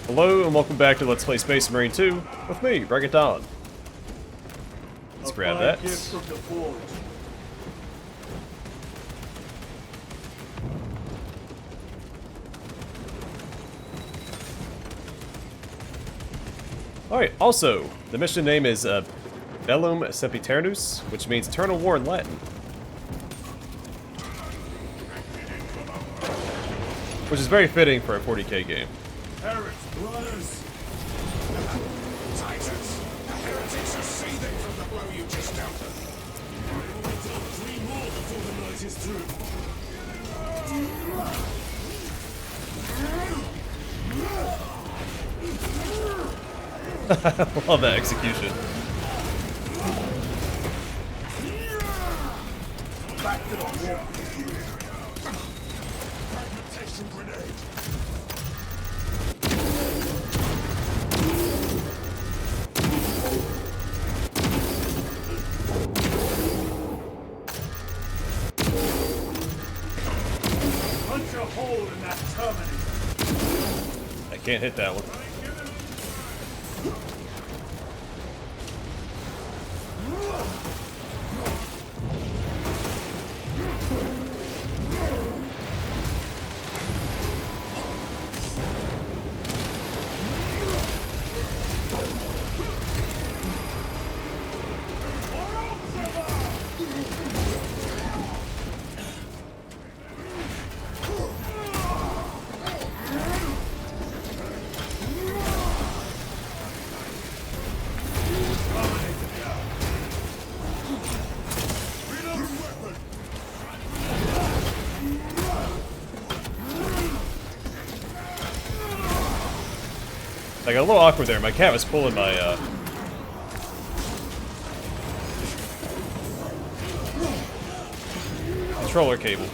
Hello and welcome back to Let's Play Space Marine 2 with me, BringItDon. Let's grab that. Alright, also, the mission name is Bellum Sempiternus, which means Eternal War in Latin. Which is very fitting for a 40k game. Brothers! Titans! The heretics are seething from the blow you just dealt them. We will be dealt 3 more before the night is through. Love that execution. Back to the wall. Fragmentation grenade. Punch a hole in that terminus. I can't hit that one. I got a little awkward there. My cat was pulling my controller cable.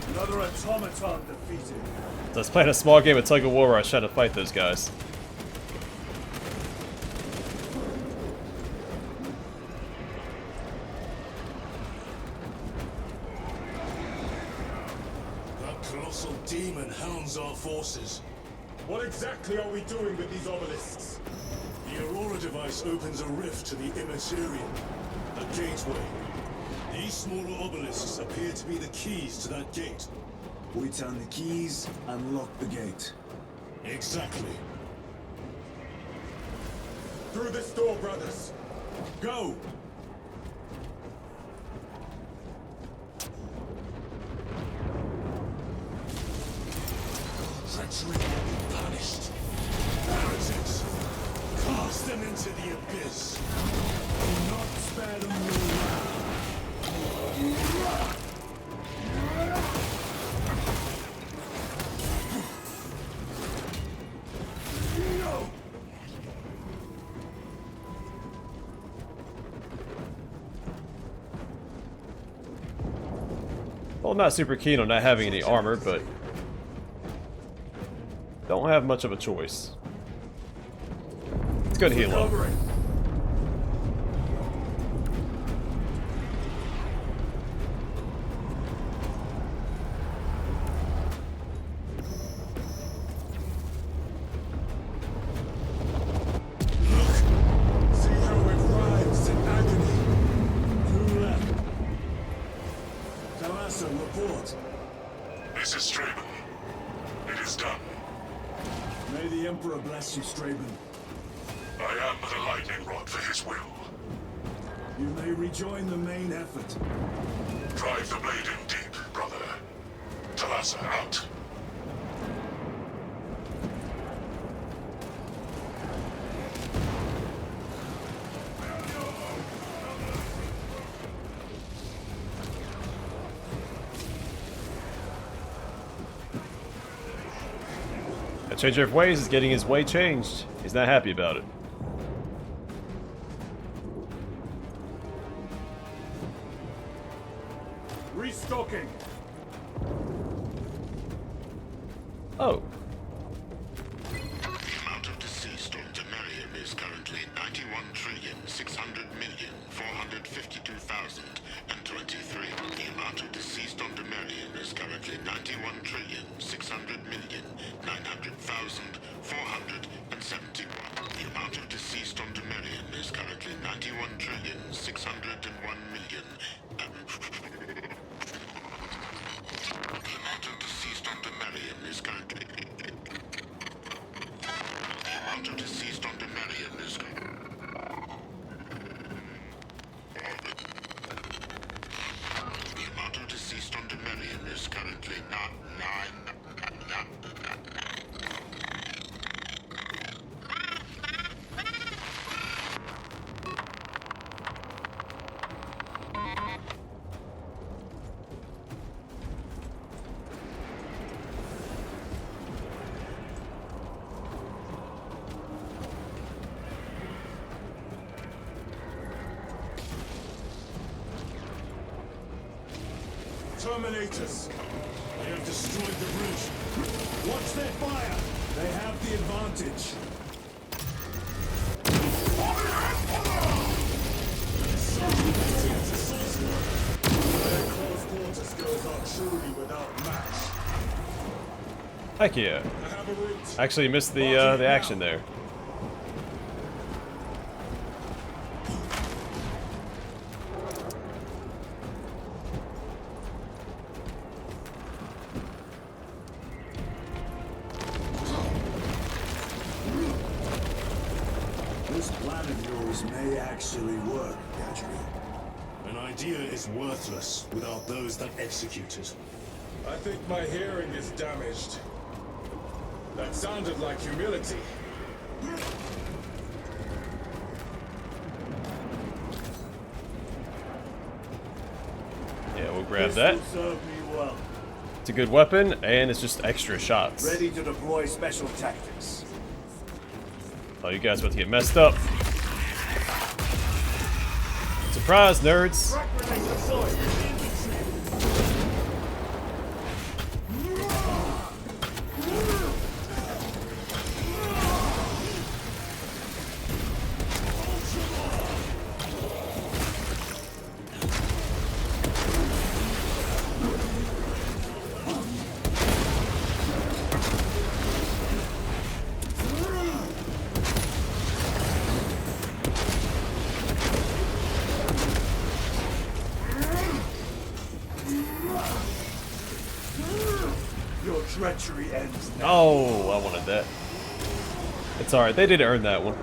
Another automaton defeated. So I was playing a small game of tug of war where I was trying to fight those guys. That colossal demon hounds our forces. What exactly are we doing with these obelisks? The Aurora device opens a rift to the immaterium, a gateway. These smaller obelisks appear to be the keys to that gate. We turn the keys, unlock the gate. Exactly. Through this door, brothers. Go! Treachery will be punished. Heretics, cast them into the abyss. Do not spare them your wrath. Well, I'm not super keen on not having any armor, but don't have much of a choice. It's good heal up. This is Straben. It is done. May the Emperor bless you, Straben. I am but a lightning rod for his will. You may rejoin the main effort. Drive the blade in deep, brother. Talassa out. A changer of ways is getting his way changed. He's not happy about it. Restocking. Oh. The amount of deceased on Imperium is currently 91,600,452,023. The amount of deceased on Imperium is currently 91,600,900,471. The amount of deceased on Imperium is currently 91,601,000,000. The amount of deceased on Imperium is currently. The amount of deceased on Imperium is. The amount of deceased on Imperium is currently not nine. Terminators! They have destroyed the bridge. Watch their fire! They have the advantage. Their close quarter skills are truly without match. Heck yeah. I have a route. Actually missed the action there. This plan of yours may actually work, Gadri. An idea is worthless without those that execute it. I think my hearing is damaged. That sounded like humility. Yeah, we'll grab that. This will serve me well. It's a good weapon, and it's just extra shots. Ready to deploy special tactics. Oh, you guys about to get messed up. Surprise, nerds! Your treachery ends now. Oh, I wanted that. It's alright, they did earn that one.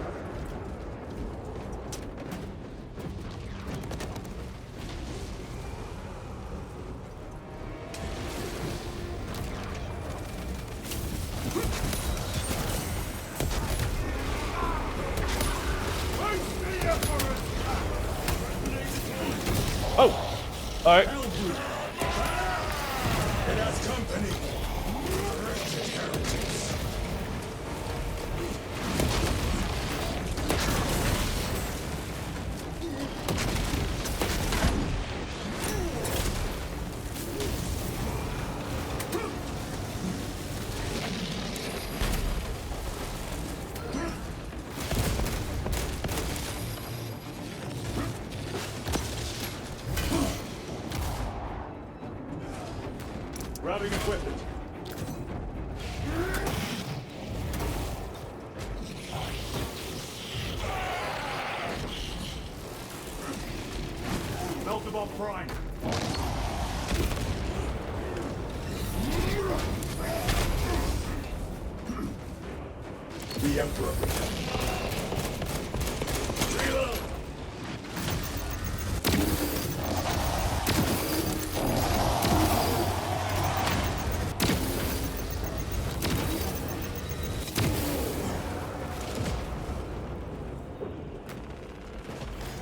Oh! Alright. Helbrute! It has company! Wretched heretics! Grabbing equipment. Meltabomb prime. The Emperor. Reload.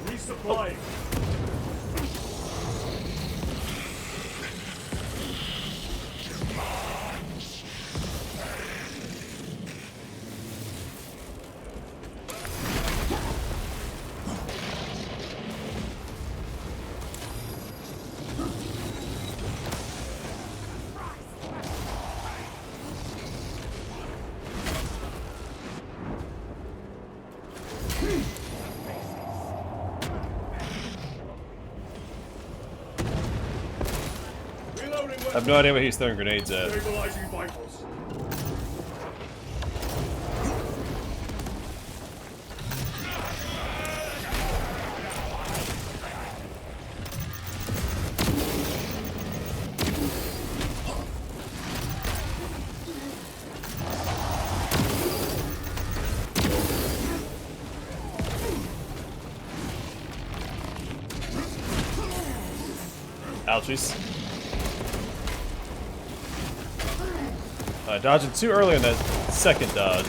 Resupplying. I have no idea where he's throwing grenades at. Stabilizing vitals. Ouchies. Dodging too early on that second dodge.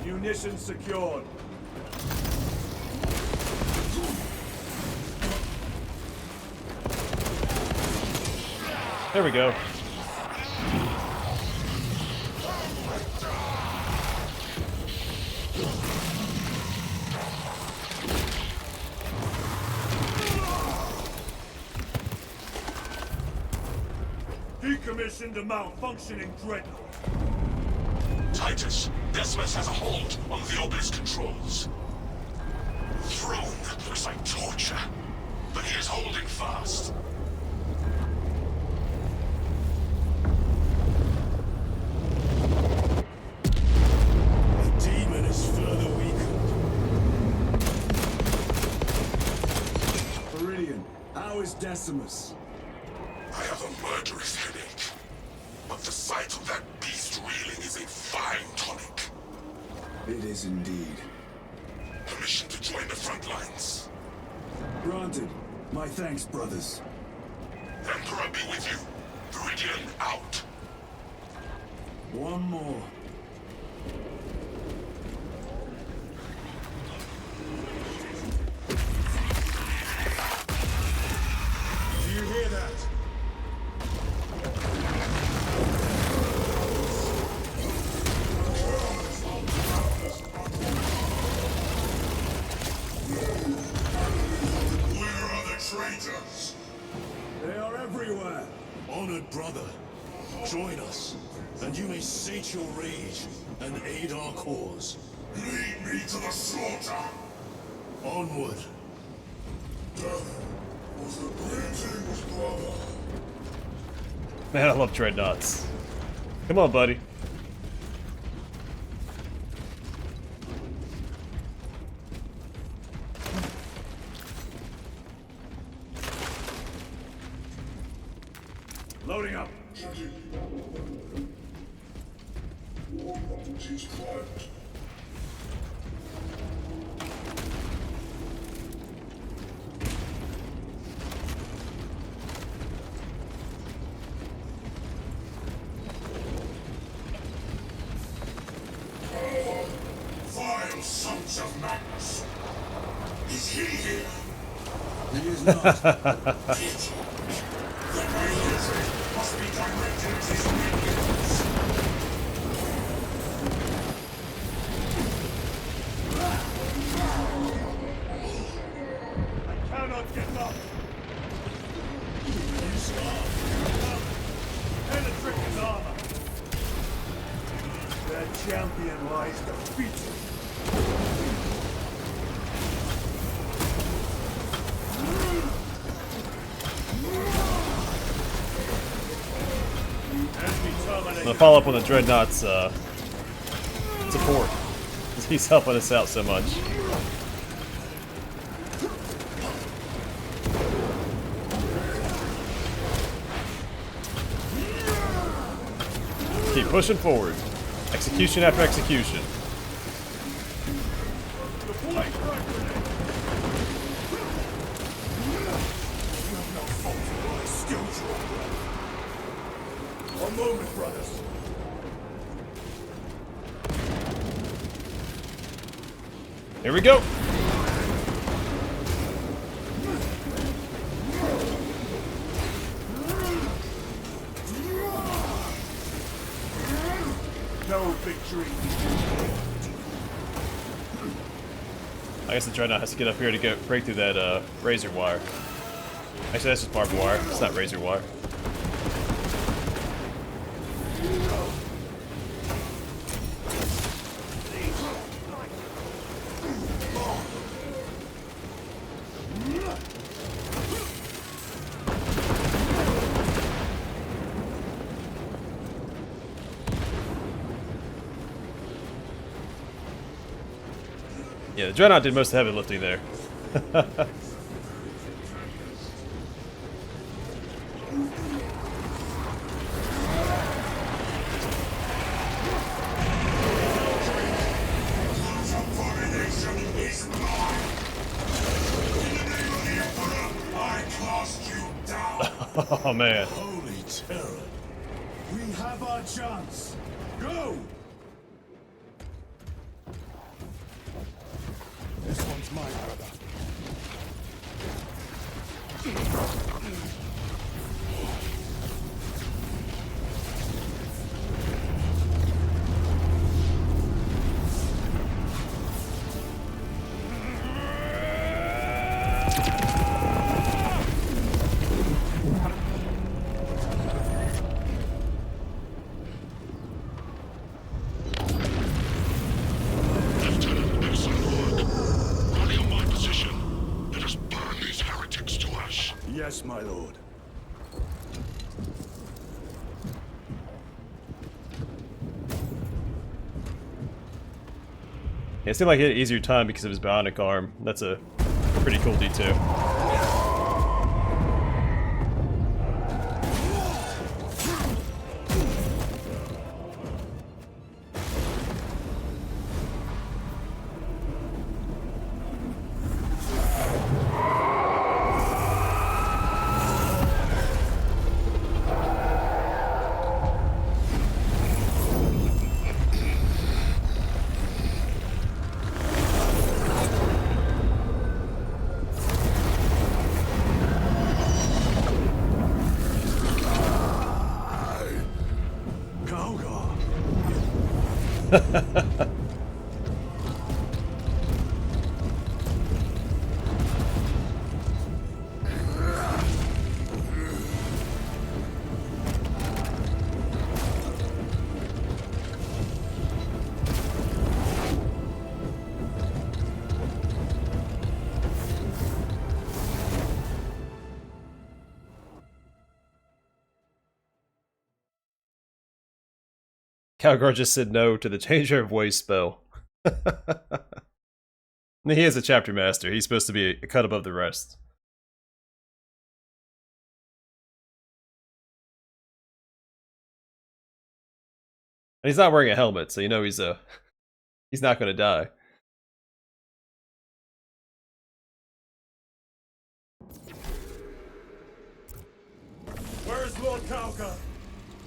Munition secured. There we go. Decommissioned a malfunctioning dreadnought. Titus, Decimus has a hold on the obelisk controls. Throne looks like torture, but he is holding fast. The demon is further weakened. Viridian, how is Decimus? I have a murderous headache, but the sight of that beast reeling is a fine tonic. It is indeed. Permission to join the front lines. Granted. My thanks, brothers. Emperor be with you. Viridian out. One more. Do you hear that? Where are the traitors? They are everywhere. Honored brother, join us, and you may sate your rage and aid our cause. Lead me to the slaughter. Onward. Death was the greetings, brother. Man, I love dreadnoughts. Come on, buddy. Loading up. She's quiet. Vile sons of madness. Is he here? He is not. The raiders must be directed at his minions. I cannot get up. You start. Penetrate his armor. Their champion lies defeated. I'm gonna follow up on the dreadnought's support. He's helping us out so much. Keep pushing forward. Execution after execution. One moment, brothers. Here we go. victory. I guess the Dreadnought has to get up here to break through that razor wire. Actually, that's just barbed wire. It's not razor wire. Yeah, the Dreadnought did most of the heavy lifting there. Oh man. Holy terror. We have our chance. Go! This one's mine, brother. Lieutenant, excellent work. Rally on my position. Let us burn these heretics to ash. Yes, my lord. Yeah, it seemed like he had an easier time because of his bionic arm. That's a pretty cool detail. Calgar just said no to the Changer of Ways spell. He is a chapter master. He's supposed to be a cut above the rest. And he's not wearing a helmet, so you know he's not going to die. Where's Lord Calgar?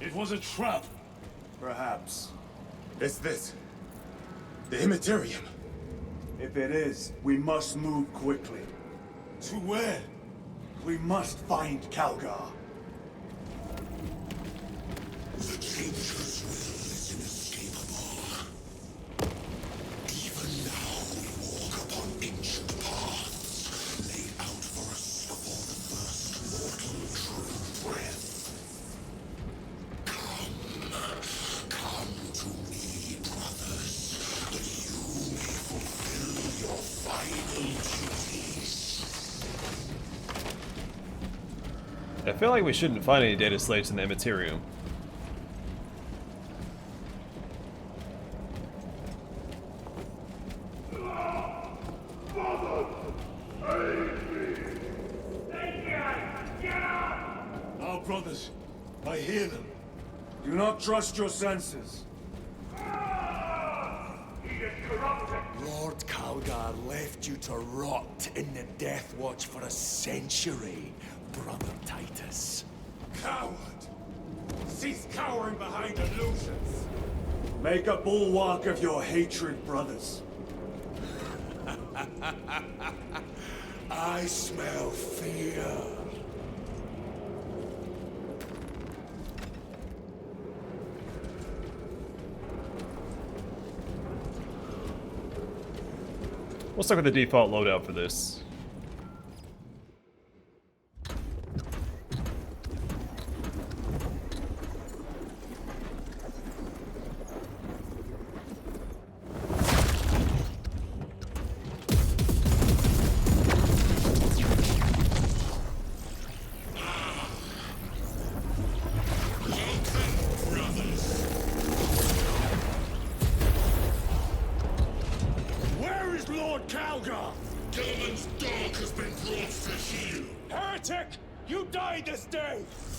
It was a trap. Perhaps. Is this the Immaterium? If it is, we must move quickly. To where? We must find Calgar. The Changer's will is inescapable. Even now we walk upon ancient paths, laid out for us before the first mortal true breath. Come to me, brothers, that you may fulfill your final duties. I feel like we shouldn't find any data slaves in the Immaterium. Our brothers. I hear them. Do not trust your senses. Lord Calgar left you to rot in the Death Watch for a century, Brother Titus. Coward! Cease cowering behind illusions! Make a bulwark of your hatred, brothers. I smell fear. We'll start with the default loadout for this.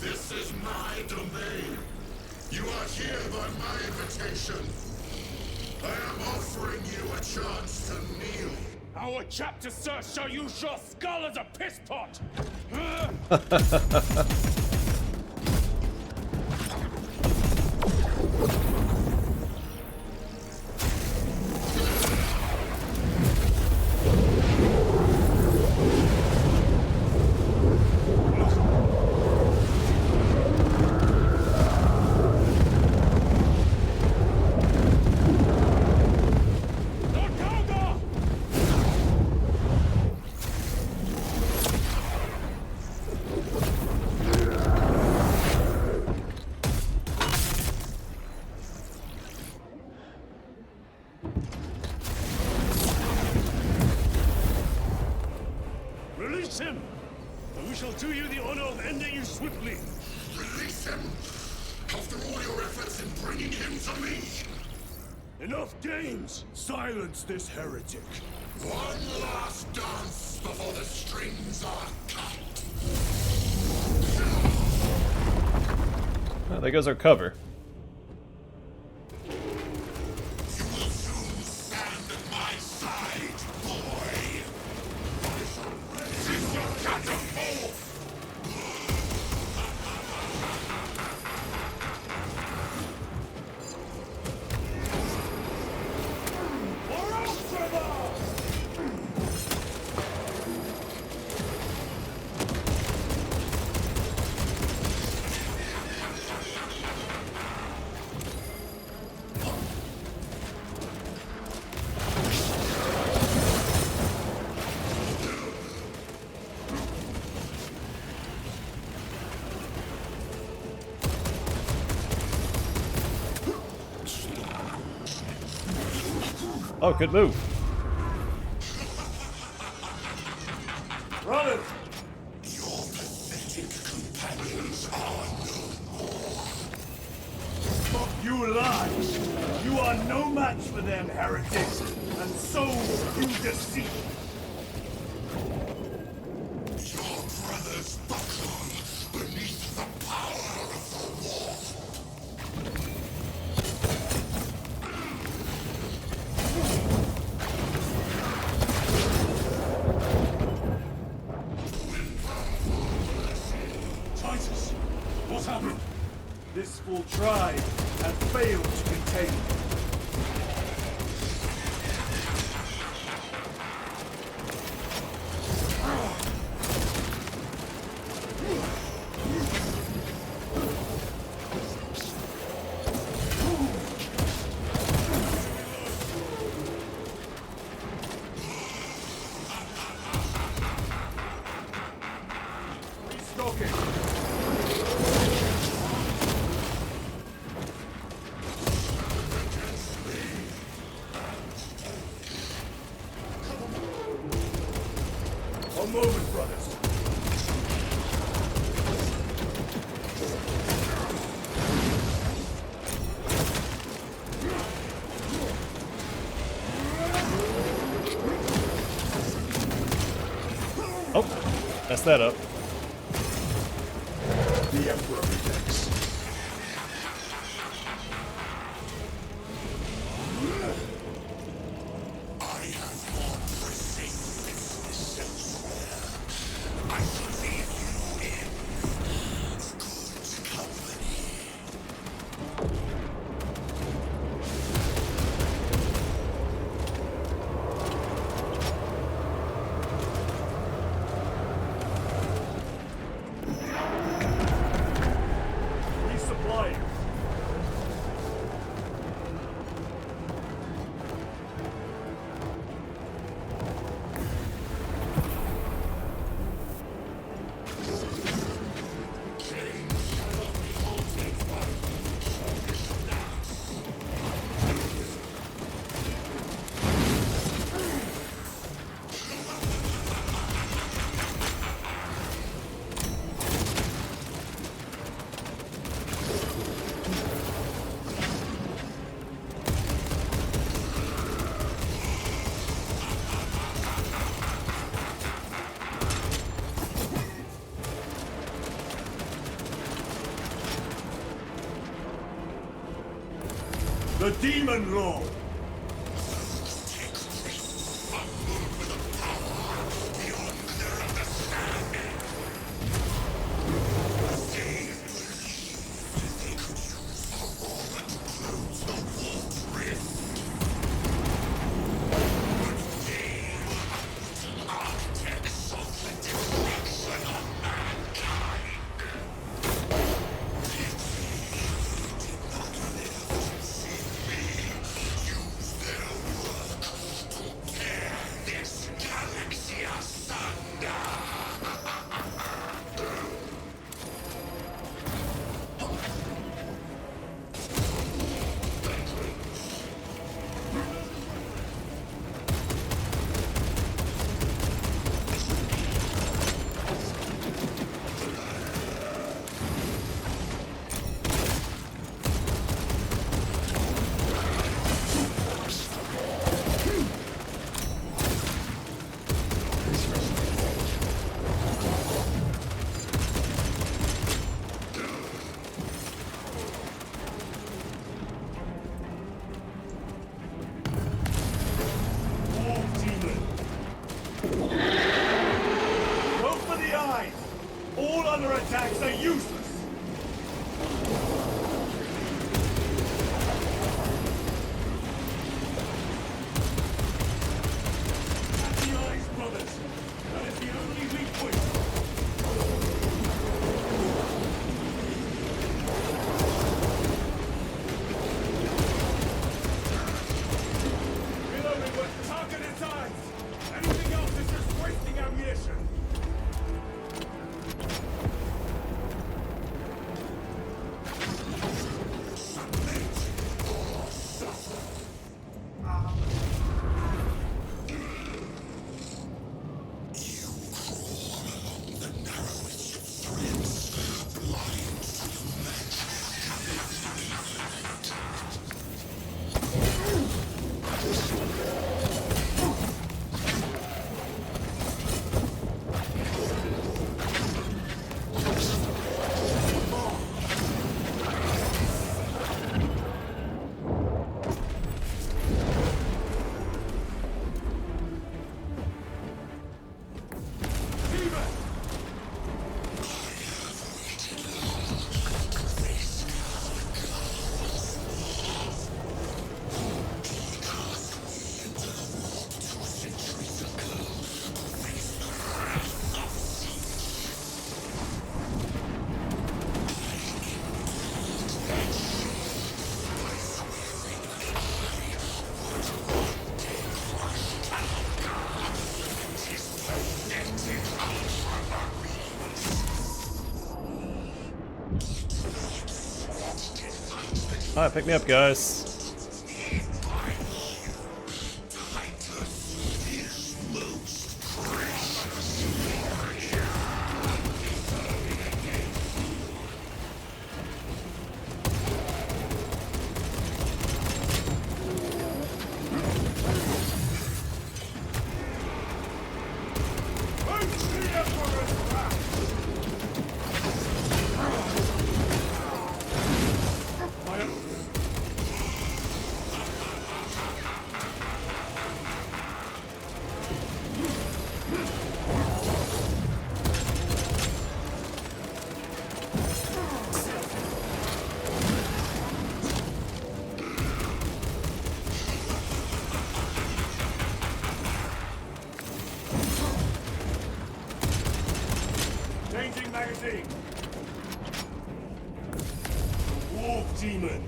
This is my domain. You are here by my invitation. I am offering you a chance to kneel. Our chapter, sir, shall use your skull as a piss pot! Release him, and we shall do you the honor of ending you swiftly. Release him! After all your efforts in bringing him to me! Enough games! Silence this heretic. One last dance before the strings are cut! Oh, there goes our cover. You will soon stand at my side, boy! This is your catapult! Oh, good move. Run it! Your pathetic companions are no more. Fuck you lies! You are no match for them, heretics, and so you deceive. Your brothers buckle beneath the power of the war. Titus, what's happened? This full tribe has failed to contain me. A moment, brothers. Oh, messed that up. The Emperor rejects. I have more pressing business elsewhere. I shall leave you in good company. The Demon Lord! Attacks are useless! At the eyes, brothers! That is the only weak point! Reloading with targeted eyes! Anything else is just wasting ammunition! Alright, pick me up, guys. Changing magazine! Wolf Demon!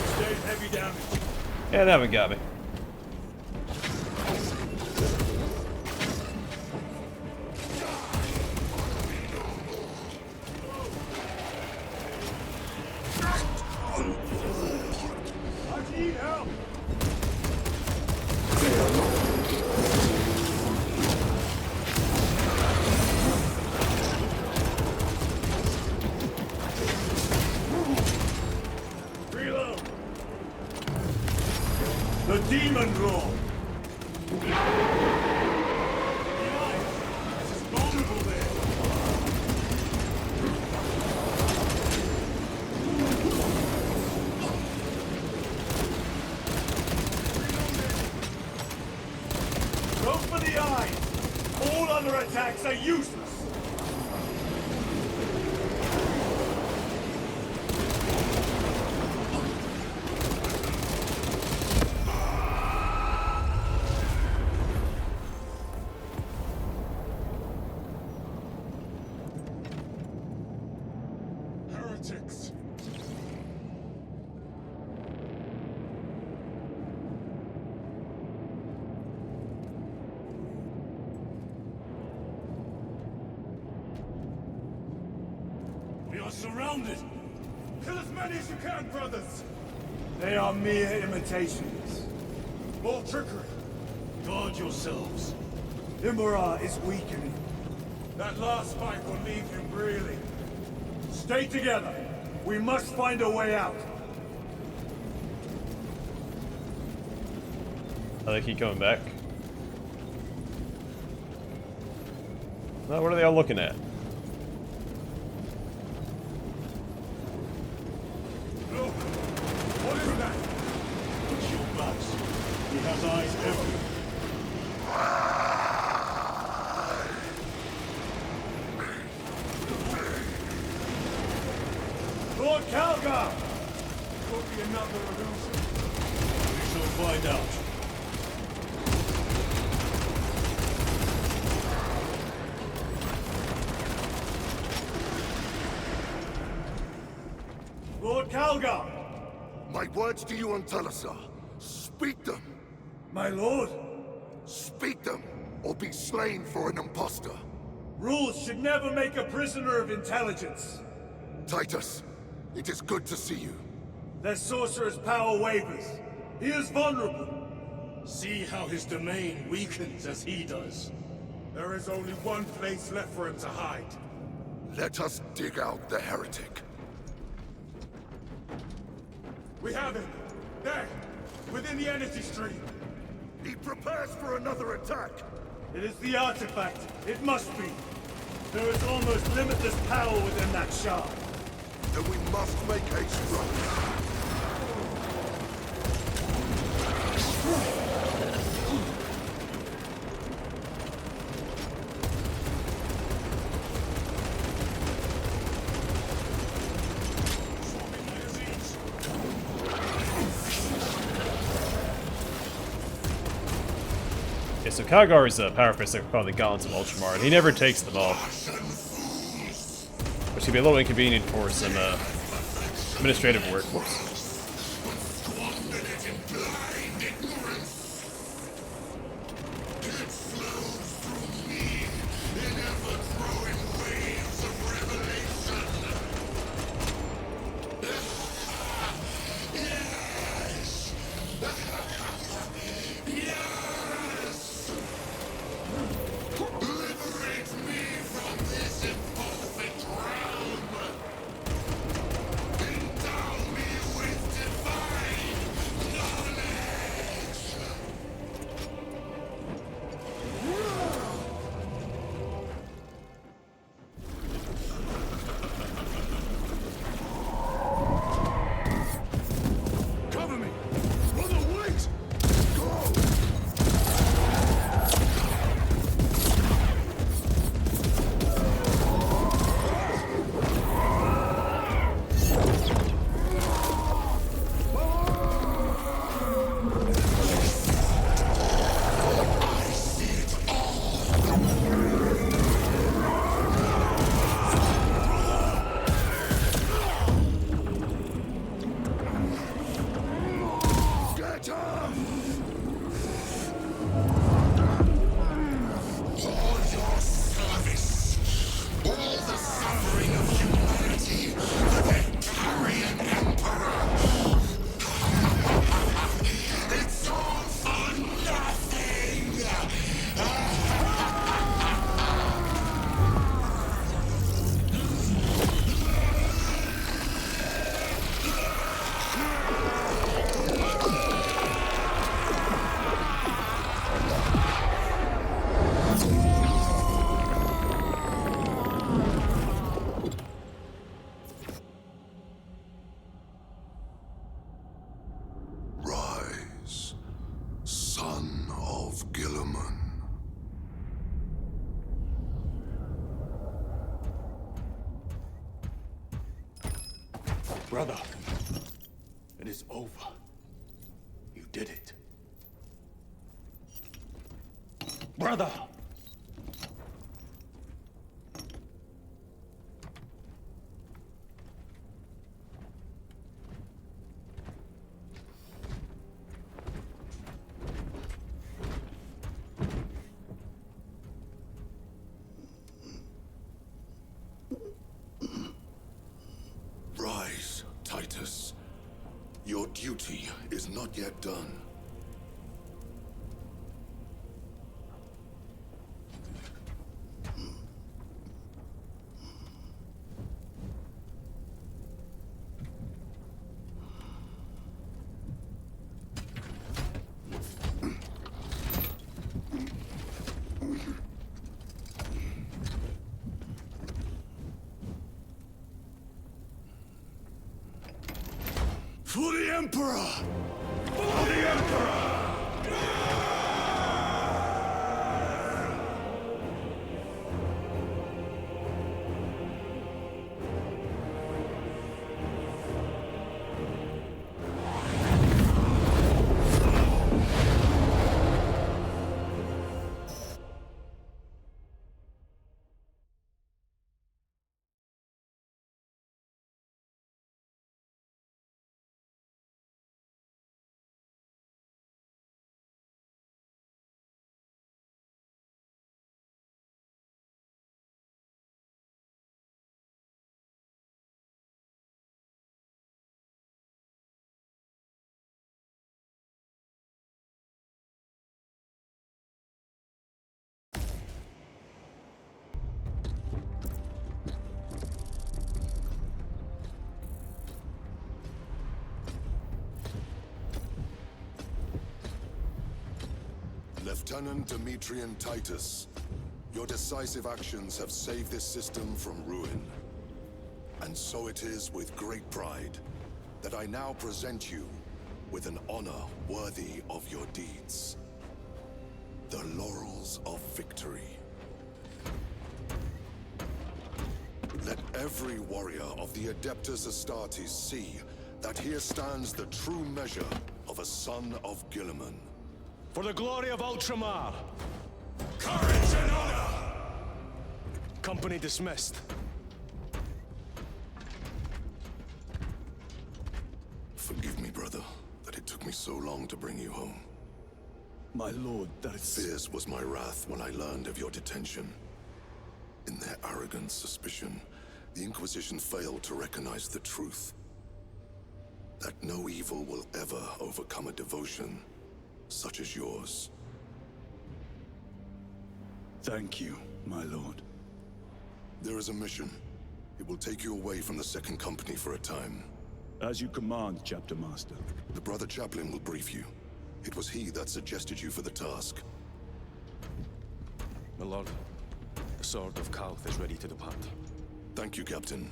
Sustained heavy damage. Yeah, they haven't got me. I need help! The demon roar! This is vulnerable there! Go for the eye! All other attacks are useless! Heretics! We are surrounded! Kill as many as you can, brothers! They are mere imitations. More trickery. Guard yourselves. Imurah is weakening. That last fight will leave him reeling. Stay together. We must find a way out. They keep coming back. Well, what are they all looking at? Look! What is that? Watch your backs. He has eyes everywhere. Lord Calgar! Could be another illusion. We shall find out. Lord Calgar! My words to you on Talassa. Speak them. My lord! Speak them, or be slain for an impostor. Rules should never make a prisoner of intelligence. Titus, it is good to see you. Their sorcerer's power wavers. He is vulnerable. See how his domain weakens as he does. There is only one place left for him to hide. Let us dig out the heretic. We have him! There! Within the energy stream! He prepares for another attack. It is the artifact. It must be. There is almost limitless power within that shard. Then we must make haste, brothers. Okay, so Calgar's power fists are called the Gauntlets of Ultramar, and he never takes them off. Which can be a little inconvenient for some administrative work. Whoops. of Guilliman. Brother, it is over. You did it. Brother! Rise, Titus. Your duty is not yet done. For the Emperor! For the Emperor! Lieutenant Demetrian Titus, your decisive actions have saved this system from ruin. And so it is with great pride that I now present you with an honor worthy of your deeds. The Laurels of Victory. Let every warrior of the Adeptus Astartes see that here stands the true measure of a son of Guilliman. For the glory of Ultramar! Courage and honor! Company dismissed. Forgive me, brother, that it took me so long to bring you home. My lord, that is... Fierce was my wrath when I learned of your detention. In their arrogant suspicion, the Inquisition failed to recognize the truth. That no evil will ever overcome a devotion such as yours. Thank you, my lord. There is a mission. It will take you away from the Second Company for a time. As you command, Chapter Master. The Brother Chaplain will brief you. It was he that suggested you for the task. My lord, the Sword of Kauth is ready to depart. Thank you, Captain.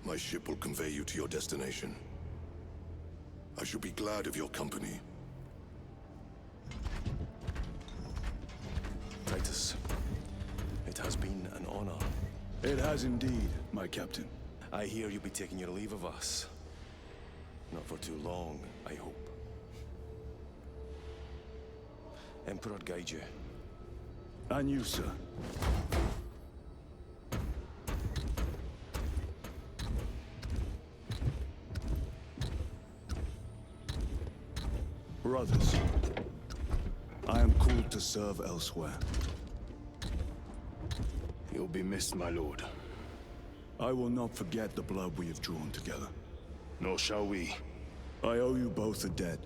My ship will convey you to your destination. I shall be glad of your company. Titus, it has been an honor. It has indeed, my captain. I hear you'll be taking your leave of us. Not for too long, I hope. Emperor guide you. And you, sir. Brothers, I am called to serve elsewhere. You'll be missed, my lord. I will not forget the blood we have drawn together. Nor shall we. I owe you both a debt.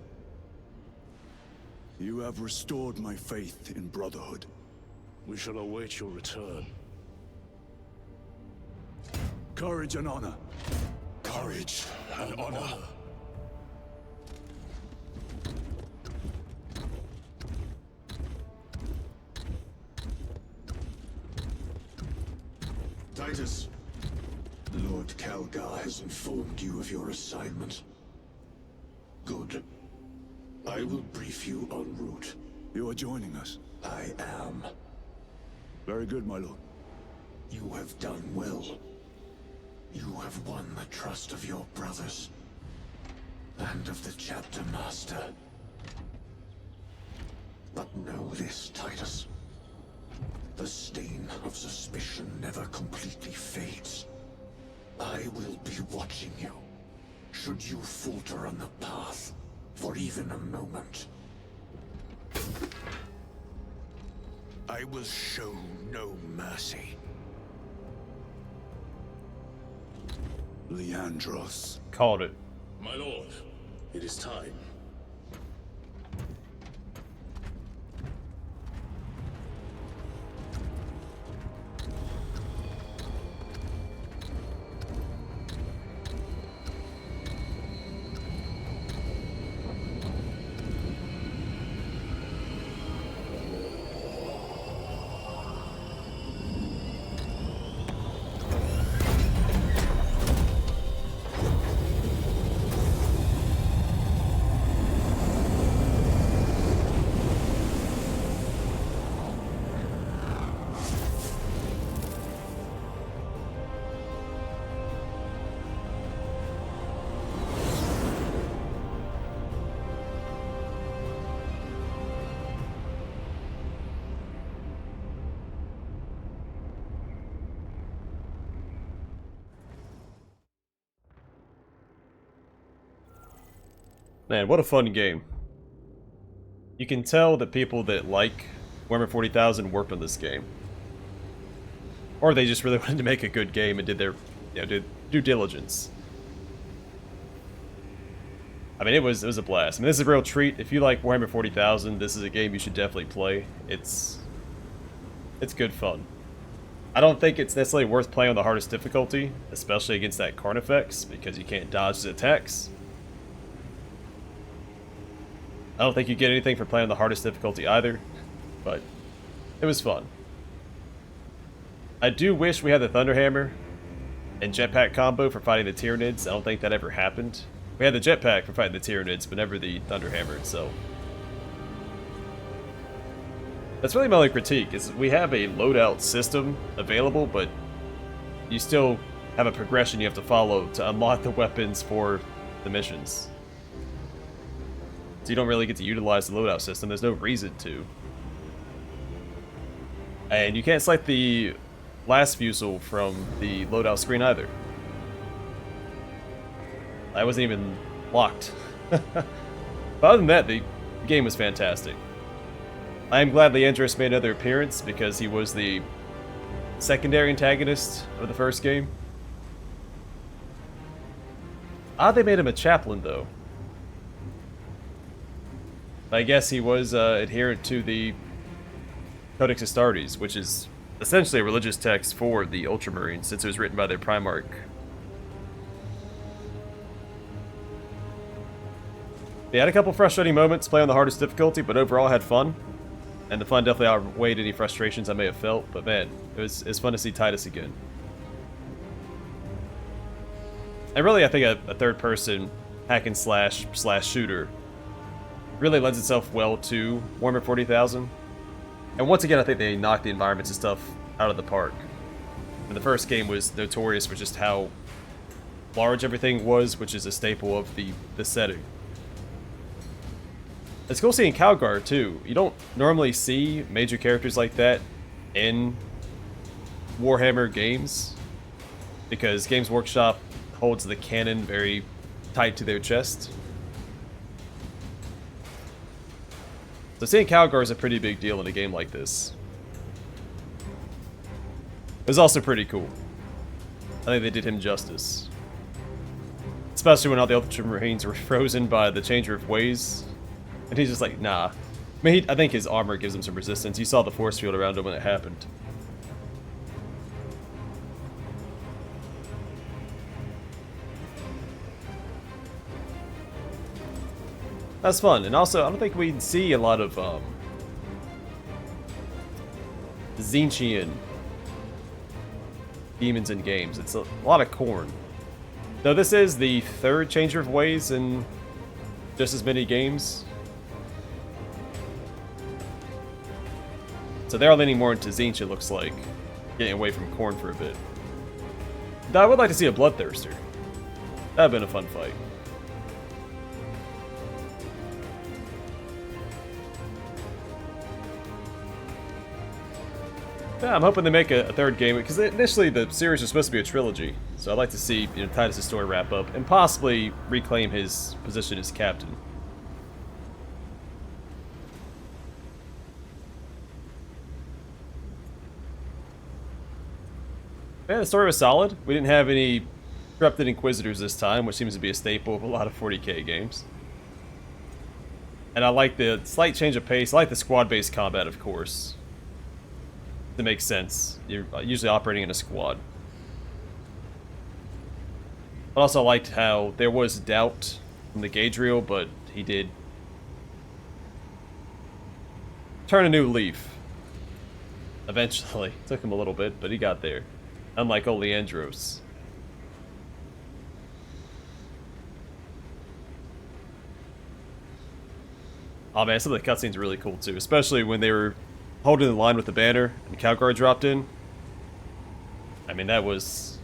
You have restored my faith in brotherhood. We shall await your return. Courage and honor. Courage and honor. Titus, Lord Calgar has informed you of your assignment. Good. I will brief you en route. You are joining us. I am. Very good, my lord. You have done well. You have won the trust of your brothers. And of the chapter master. But know this, Titus. The stain of suspicion never completely fades. I will be watching you. Should you falter on the path, for even a moment. I will show no mercy. Leandros. Called it. My lord, it is time. Man, what a fun game. You can tell that people that like Warhammer 40,000 worked on this game. Or they just really wanted to make a good game and did their due diligence. I mean, it was a blast. I mean, this is a real treat. If you like Warhammer 40,000, this is a game you should definitely play. It's good fun. I don't think it's necessarily worth playing on the hardest difficulty, especially against that Carnifex, because you can't dodge his attacks. I don't think you get anything for playing on the hardest difficulty either, but it was fun. I do wish we had the Thunderhammer and jetpack combo for fighting the Tyranids. I don't think that ever happened. We had the jetpack for fighting the Tyranids, but never the Thunderhammer, so... That's really my only critique, is we have a loadout system available, but you still have a progression you have to follow to unlock the weapons for the missions. So you don't really get to utilize the loadout system. There's no reason to. And you can't select the last fusel from the loadout screen either. That wasn't even locked. But other than that, the game was fantastic. I am glad Leandros made another appearance because he was the secondary antagonist of the first game. They made him a chaplain though. I guess he was adherent to the Codex Astartes, which is essentially a religious text for the Ultramarines, since it was written by their Primarch. They had a couple frustrating moments playing on the hardest difficulty, but overall I had fun. And the fun definitely outweighed any frustrations I may have felt, but man, it's fun to see Titus again. And really, I think a third-person hack and slash shooter really lends itself well to Warhammer 40,000. And once again, I think they knocked the environments and stuff out of the park. And the first game was notorious for just how large everything was, which is a staple of the setting. It's cool seeing Calgar too. You don't normally see major characters like that in Warhammer games, because Games Workshop holds the canon very tight to their chest. So seeing Calgar is a pretty big deal in a game like this. It was also pretty cool. I think they did him justice. Especially when all the Ultramarines were frozen by the Changer of Ways. And he's just like, nah. I mean, I think his armor gives him some resistance. You saw the force field around him when it happened. That's fun. And also, I don't think we'd see a lot of Tzeentchian demons in games. It's a lot of corn. Though this is the third Changer of Ways in just as many games. So they are leaning more into Tzeentch, it looks like. Getting away from Khorne for a bit. Though I would like to see a Bloodthirster. That'd have been a fun fight. Yeah, I'm hoping they make a third game, because initially the series was supposed to be a trilogy. So I'd like to see, you know, Titus' story wrap up, and possibly reclaim his position as captain. Yeah, the story was solid. We didn't have any corrupted Inquisitors this time, which seems to be a staple of a lot of 40k games. And I like the slight change of pace. I like the squad-based combat, of course. That makes sense. You're usually operating in a squad. I also liked how there was doubt from the gauge reel, but he did turn a new leaf. Eventually. Took him a little bit, but he got there. Unlike Oleandros. Oh man, some of the cutscenes are really cool too, especially when they were holding the line with the banner and Calgar dropped in. I mean, that's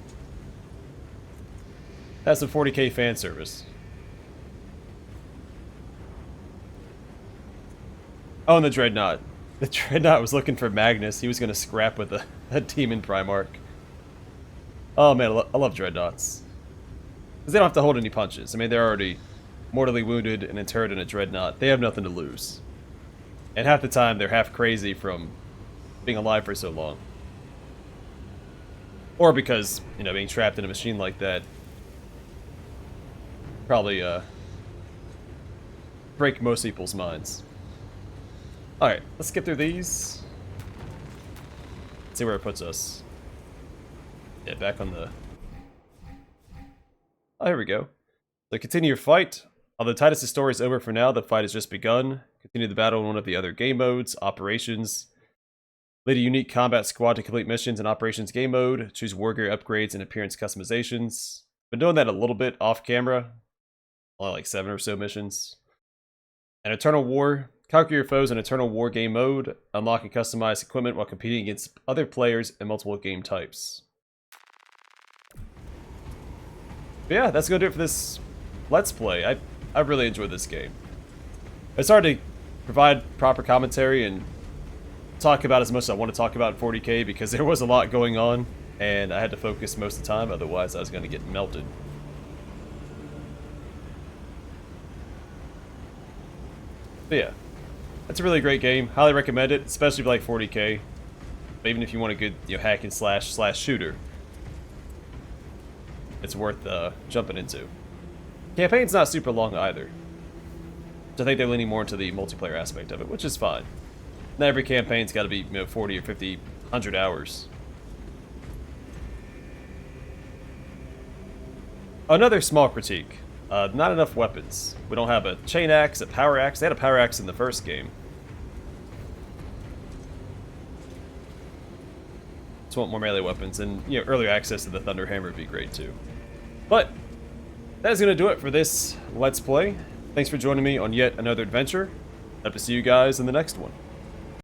some 40k fan service. Oh, and the Dreadnought. The Dreadnought was looking for Magnus. He was going to scrap with a demon Primarch. Oh man, I love Dreadnoughts. Because they don't have to hold any punches. I mean, they're already mortally wounded and interred in a Dreadnought. They have nothing to lose. And half the time, they're half crazy from being alive for so long. Or because, you know, being trapped in a machine like that probably break most people's minds. Alright, let's skip through these. Let's see where it puts us. Yeah, back on the... Oh, here we go. So continue your fight. Although Titus' story is over for now, the fight has just begun. Continue the battle in one of the other game modes, Operations. Lead a unique combat squad to complete missions in Operations game mode. Choose wargear upgrades and appearance customizations. Been doing that a little bit off camera. Only like 7 or so missions. And Eternal War. Conquer your foes in Eternal War game mode. Unlock and customize equipment while competing against other players in multiple game types. But yeah, that's gonna do it for this Let's Play. I really enjoyed this game. It's hard to provide proper commentary and talk about as much as I want to talk about in 40k because there was a lot going on and I had to focus most of the time, otherwise I was going to get melted. But yeah, that's a really great game. Highly recommend it, especially if you like 40k. But even if you want a good, you know, hack and slash shooter, it's worth jumping into. Campaign's not super long either. So I think they're leaning more into the multiplayer aspect of it, which is fine. Not every campaign's got to be, you know, 40 or 50, 100 hours. Another small critique. Not enough weapons. We don't have a chain axe, a power axe. They had a power axe in the first game. Just want more melee weapons, and, you know, earlier access to the Thunder Hammer would be great too. But that is going to do it for this Let's Play. Thanks for joining me on yet another adventure. Hope to see you guys in the next one.